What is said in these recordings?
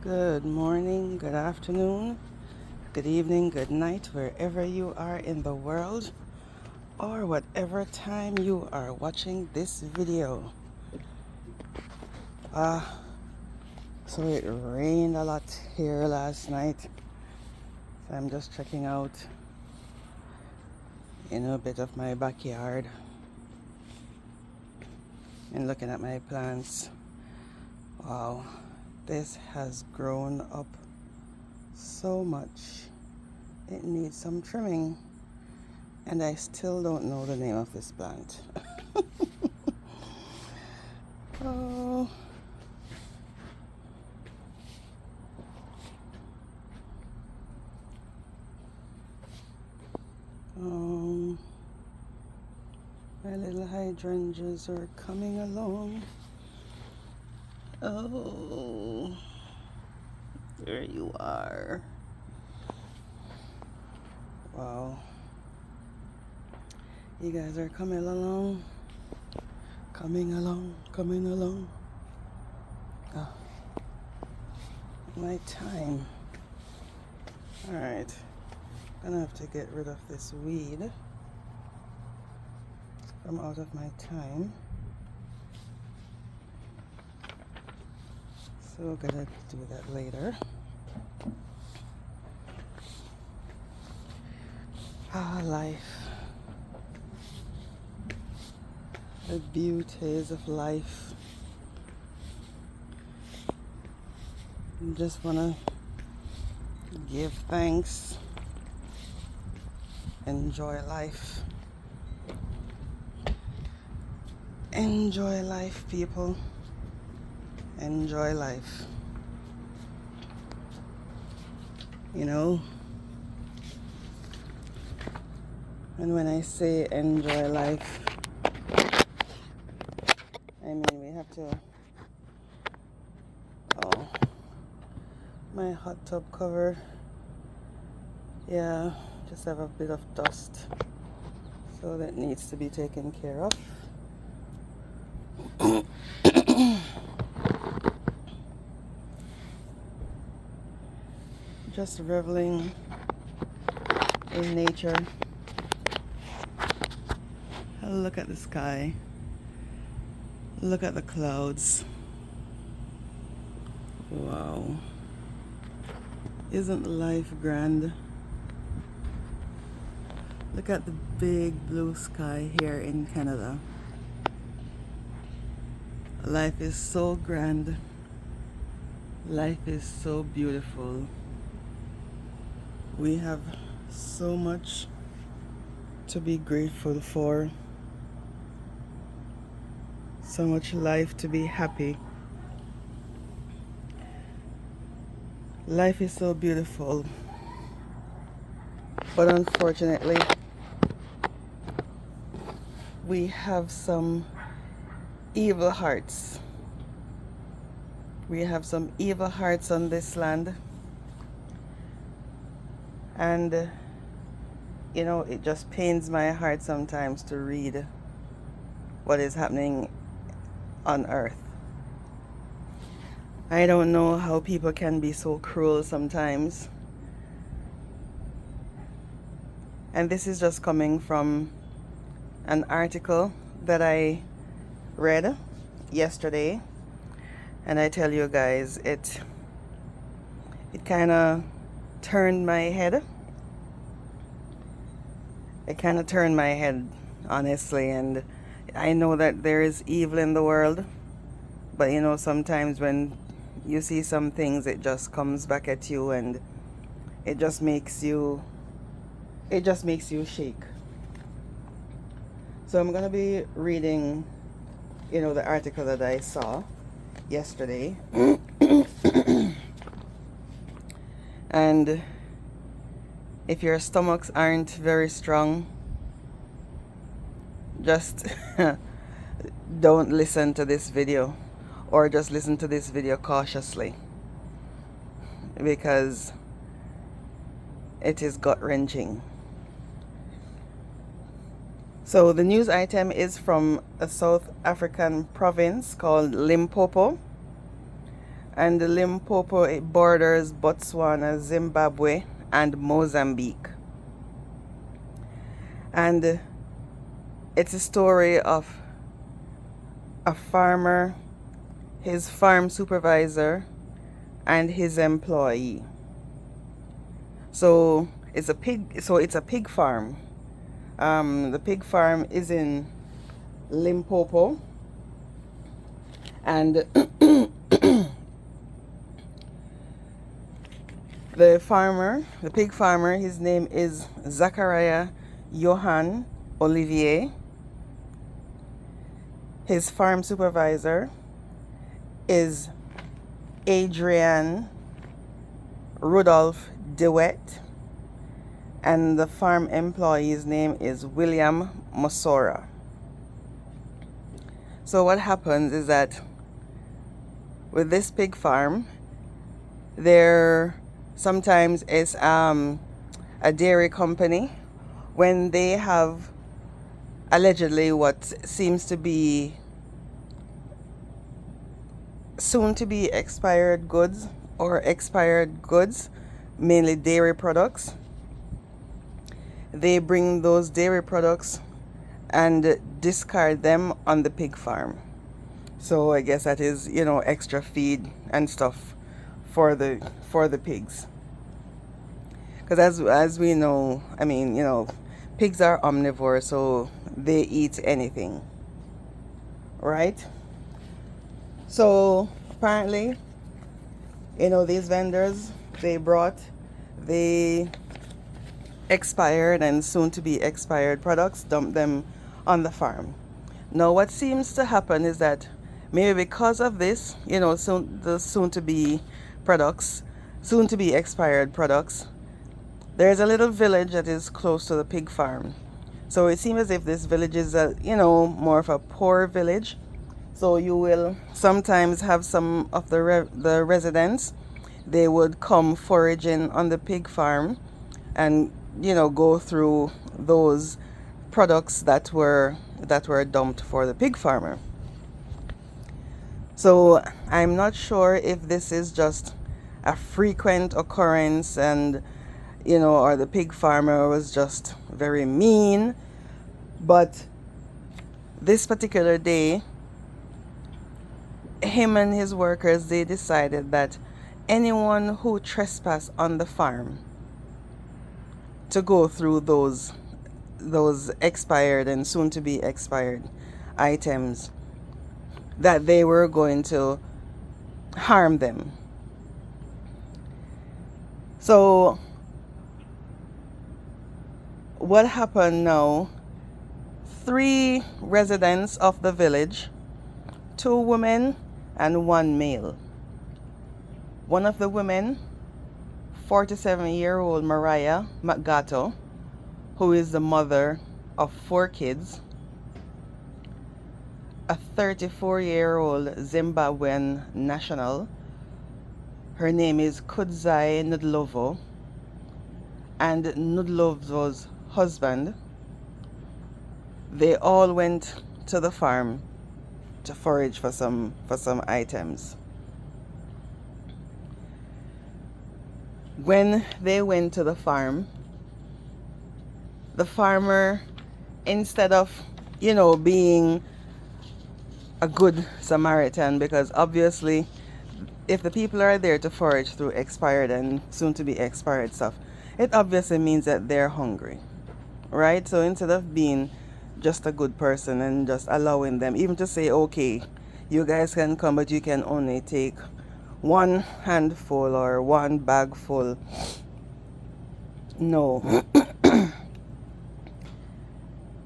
Good morning, good afternoon, good evening, good night, wherever you are in the world, or whatever time you are watching this video. So it rained a lot here last night. So I'm just checking out, a bit of my backyard and looking at my plants. Wow, this has grown up so much. It needs some trimming. And I still don't know the name of this plant. Oh. My little hydrangeas are coming along. Oh, there you are. Wow. You guys are coming along. Coming along, coming along. Oh, my time. Alright. Gonna have to get rid of this weed from out of my time. So we're gonna do that later. Life. The beauties of life. I just wanna give thanks. Enjoy life. Enjoy life, people. Enjoy life. And when I say enjoy life, I mean we have to... Oh, my hot tub cover. Yeah, just have a bit of dust. So that needs to be taken care of. Just reveling in nature. Look at the sky. Look at the clouds. Wow. Isn't life grand? Look at the big blue sky here in Canada. Life is so grand. Life is so beautiful. We have so much to be grateful for. So much life to be happy. Life is so beautiful. But unfortunately, we have some evil hearts. We have some evil hearts on this land. And, it just pains my heart sometimes to read what is happening on earth. I don't know how people can be so cruel sometimes. And this is just coming from an article that I read yesterday. And I tell you guys, it kind of turned my head. It kind of turned my head, honestly. And I know that there is evil in the world. But sometimes when you see some things, it just comes back at you and it just makes you shake. So I'm going to be reading, the article that I saw yesterday. And if your stomachs aren't very strong, just don't listen to this video, or just listen to this video cautiously, because it is gut-wrenching. So the news item is from a South African province called Limpopo, and the Limpopo, it borders Botswana, Zimbabwe, and Mozambique. And it's a story of a farmer, his farm supervisor, and his employee. So it's a pig farm. The pig farm is in Limpopo, and the pig farmer, his name is Zachariah Johan Olivier. His farm supervisor is Adrian Rudolph DeWitt, and the farm employee's name is William Mosora. So what happens is that with this pig farm, there sometimes is a dairy company when they have allegedly what seems to be soon to be expired goods or expired goods, mainly dairy products. They bring those dairy products and discard them on the pig farm. So I guess that is, extra feed and stuff for the pigs. Because as we know, pigs are omnivores, so they eat anything, right? So apparently, these vendors, they brought the expired and soon to be expired products, dumped them on the farm. Now what seems to happen is that maybe because of this, soon to be expired products, there's a little village that is close to the pig farm. So it seems as if this village is more of a poor village. So you will sometimes have some of the residents, they would come foraging on the pig farm and go through those products that were dumped for the pig farmer. So I'm not sure if this is just a frequent occurrence and or the pig farmer was just very mean, but this particular day, him and his workers, they decided that anyone who trespassed on the farm to go through those expired and soon to be expired items, that they were going to harm them. So what happened now, 3 residents of the village, 2 women and 1 male. One of the women, 47-year-old Mariah McGatto, who is the mother of 4 kids, a 34-year-old Zimbabwean national, her name is Kudzai Nudlovo, and Nudlovo's husband, they all went to the farm to forage for some items. When they went to the farm, the farmer, instead of being a good Samaritan, because obviously if the people are there to forage through expired and soon to be expired stuff, it obviously means that they're hungry, right? So instead of being just a good person and just allowing them, even to say, okay, you guys can come, but you can only take 1 handful or 1 bag full. No.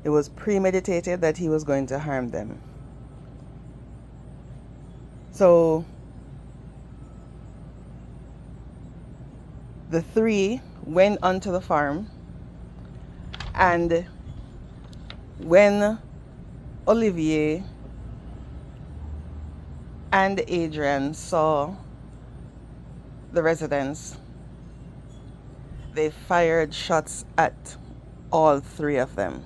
It was premeditated that he was going to harm them. So the 3 went onto the farm, and when Olivier and Adrian saw the residents, they fired shots at all 3 of them.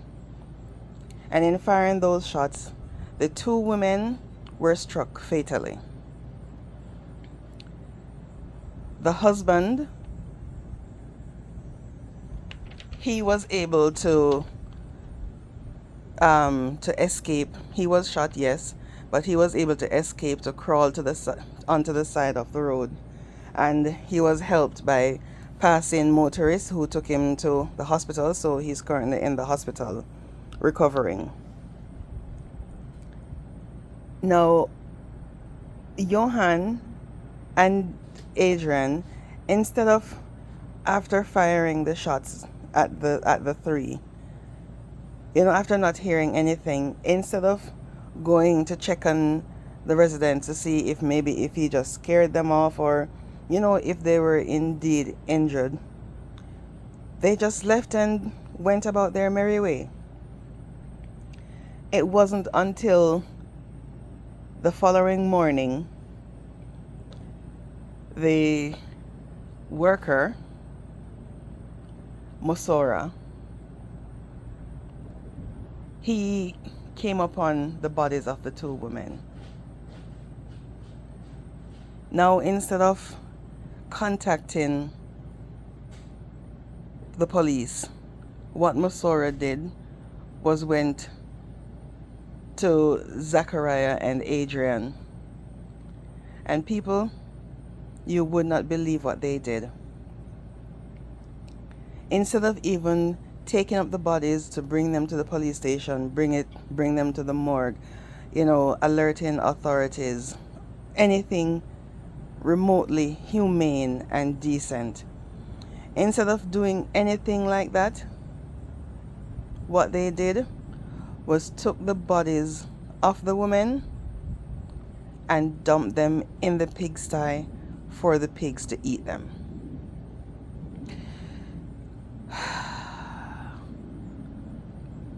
And in firing those shots, the 2 women were struck fatally. The husband, he was able to escape. He was shot, yes, but he was able to escape, to crawl to onto the side of the road, and he was helped by passing motorists who took him to the hospital. So he's currently in the hospital recovering. Now, Johan and Adrian, instead of, after firing the shots at the three, after not hearing anything, instead of going to check on the residents to see if maybe if he just scared them off, or if they were indeed injured, they just left and went about their merry way. It wasn't until the following morning the worker, Mosora, he came upon the bodies of the two women. Now, instead of contacting the police, what Mosora did was went to Zachariah and Adrian. And people, you would not believe what they did. Instead of even taking up the bodies to bring them to the police station, bring them to the morgue, alerting authorities, anything remotely humane and decent, instead of doing anything like that, what they did was took the bodies of the women and dumped them in the pigsty for the pigs to eat them.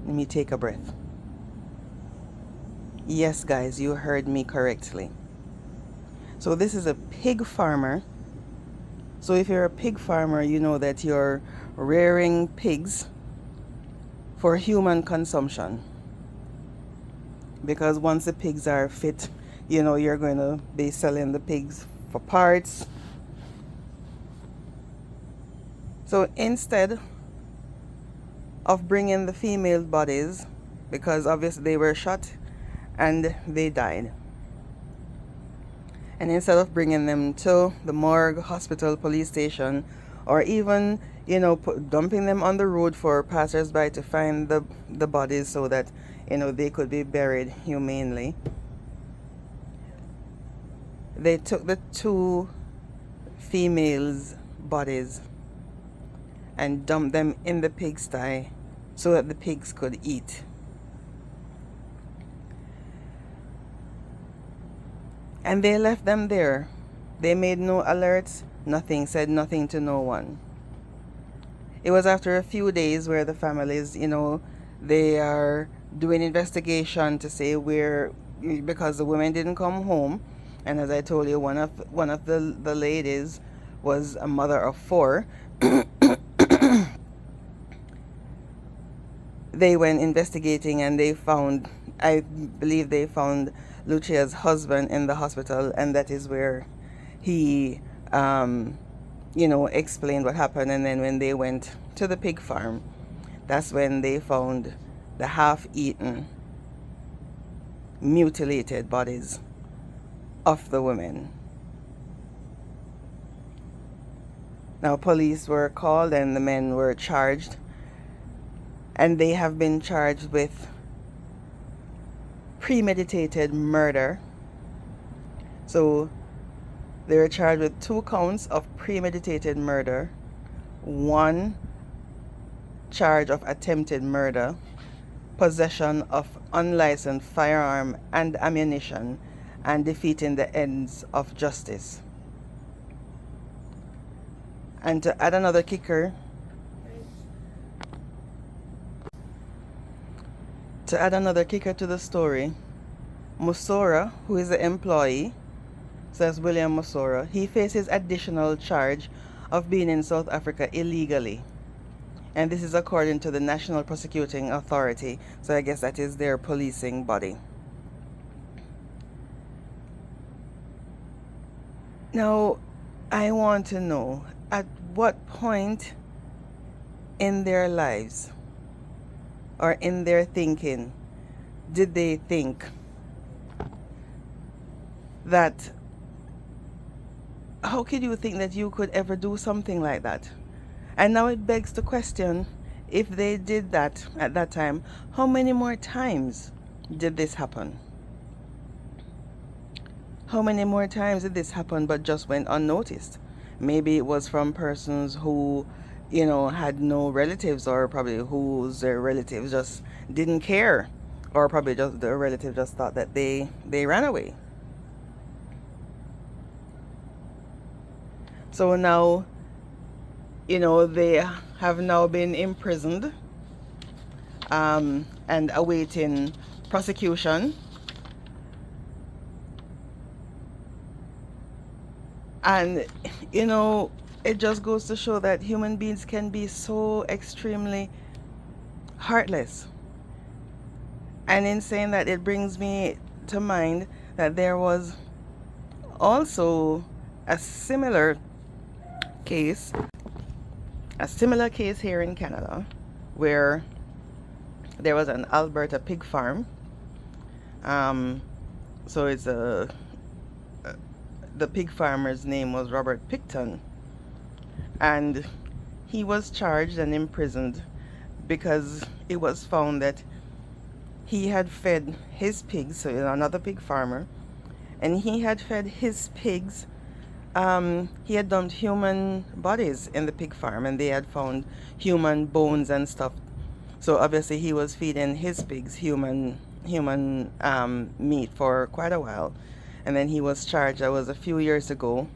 Let me take a breath. Yes, guys, you heard me correctly. So this is a pig farmer. So if you're a pig farmer, you know that you're rearing pigs for human consumption. Because once the pigs are fit, you're going to be selling the pigs for parts. So instead of bringing the female bodies, because obviously they were shot and they died, and instead of bringing them to the morgue, hospital, police station, or even dumping them on the road for passers-by to find the bodies so that they could be buried humanely, they took the two females' bodies and dumped them in the pigsty so that the pigs could eat. And they left them there. They made no alerts, nothing, said nothing to no one. It was after a few days where the families, they are doing investigation to say where, because the women didn't come home. And as I told you, one of the ladies was a mother of 4. They went investigating and they found, I believe they found Lucia's husband in the hospital, and that is where he, explained what happened. And then when they went to the pig farm, that's when they found the half-eaten, mutilated bodies of the women. Now, police were called and the men were charged, and they have been charged with premeditated murder. So they were charged with 2 counts of premeditated murder, 1 charge of attempted murder, possession of unlicensed firearm and ammunition, and defeating the ends of justice. And to add another kicker, to the story, Mosora, who is the employee, says William Mosora, he faces additional charge of being in South Africa illegally. And this is according to the National Prosecuting Authority. So I guess that is their policing body. Now, I want to know, at what point in their lives or in their thinking did they think that, how could you think that you could ever do something like that? And now it begs the question, if they did that at that time, how many more times did this happen? How many more times did this happen but just went unnoticed? Maybe it was from persons who, had no relatives, or probably whose their relatives just didn't care, or probably just their relative just thought that they ran away. So now, they have now been imprisoned and awaiting prosecution. And, it just goes to show that human beings can be so extremely heartless. And in saying that, it brings me to mind that there was also a similar case here in Canada, where there was an Alberta pig farm. So it's the pig farmer's name was Robert Picton, and he was charged and imprisoned because it was found that he had fed his pigs, so another pig farmer, and he had fed his pigs. He had dumped human bodies in the pig farm, and they had found human bones and stuff. So obviously he was feeding his pigs human meat for quite a while. And then he was charged. That was a few years ago,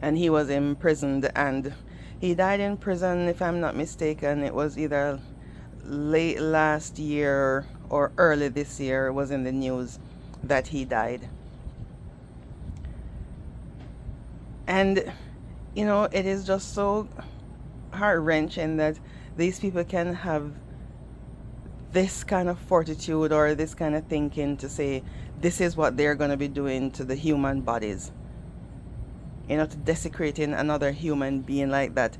and he was imprisoned, and he died in prison, if I'm not mistaken. It was either late last year or early this year. It was in the news that he died. And it is just so heart-wrenching that these people can have this kind of fortitude or this kind of thinking to say this is what they're going to be doing to the human bodies, to desecrating another human being like that.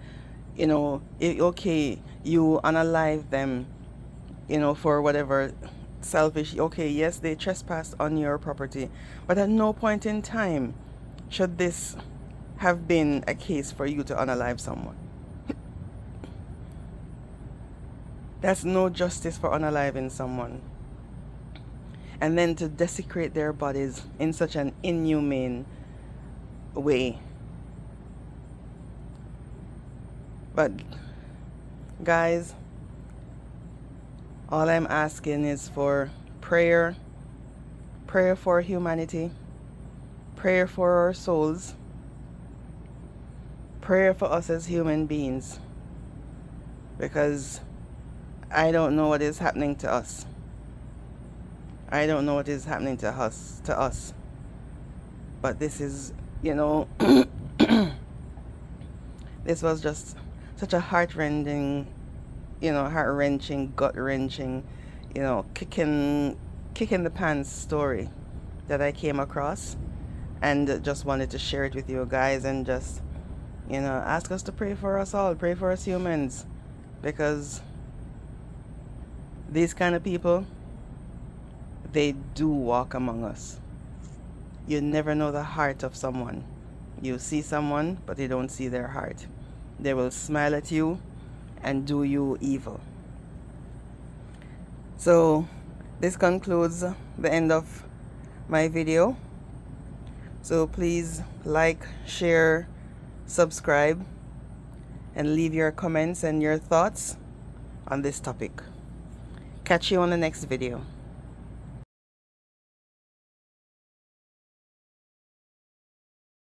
Okay, you unalive them, for whatever selfish, okay, yes, they trespassed on your property, but at no point in time should this have been a case for you to unalive someone. That's no justice for unaliving someone. And then to desecrate their bodies in such an inhumane way. But guys, all I'm asking is for prayer for humanity, prayer for our souls, prayer for us as human beings, because I don't know what is happening to us. I don't know what is happening to us. But this is, this was just such a heart-wrenching, gut-wrenching, kicking the pants story that I came across, and just wanted to share it with you guys, and just, ask us to pray for us all, pray for us humans, because these kind of people, they do walk among us. You never know the heart of someone. You see someone, but you don't see their heart. They will smile at you and do you evil. So this concludes the end of my video. So please like, share, subscribe, and leave your comments and your thoughts on this topic. Catch you on the next video.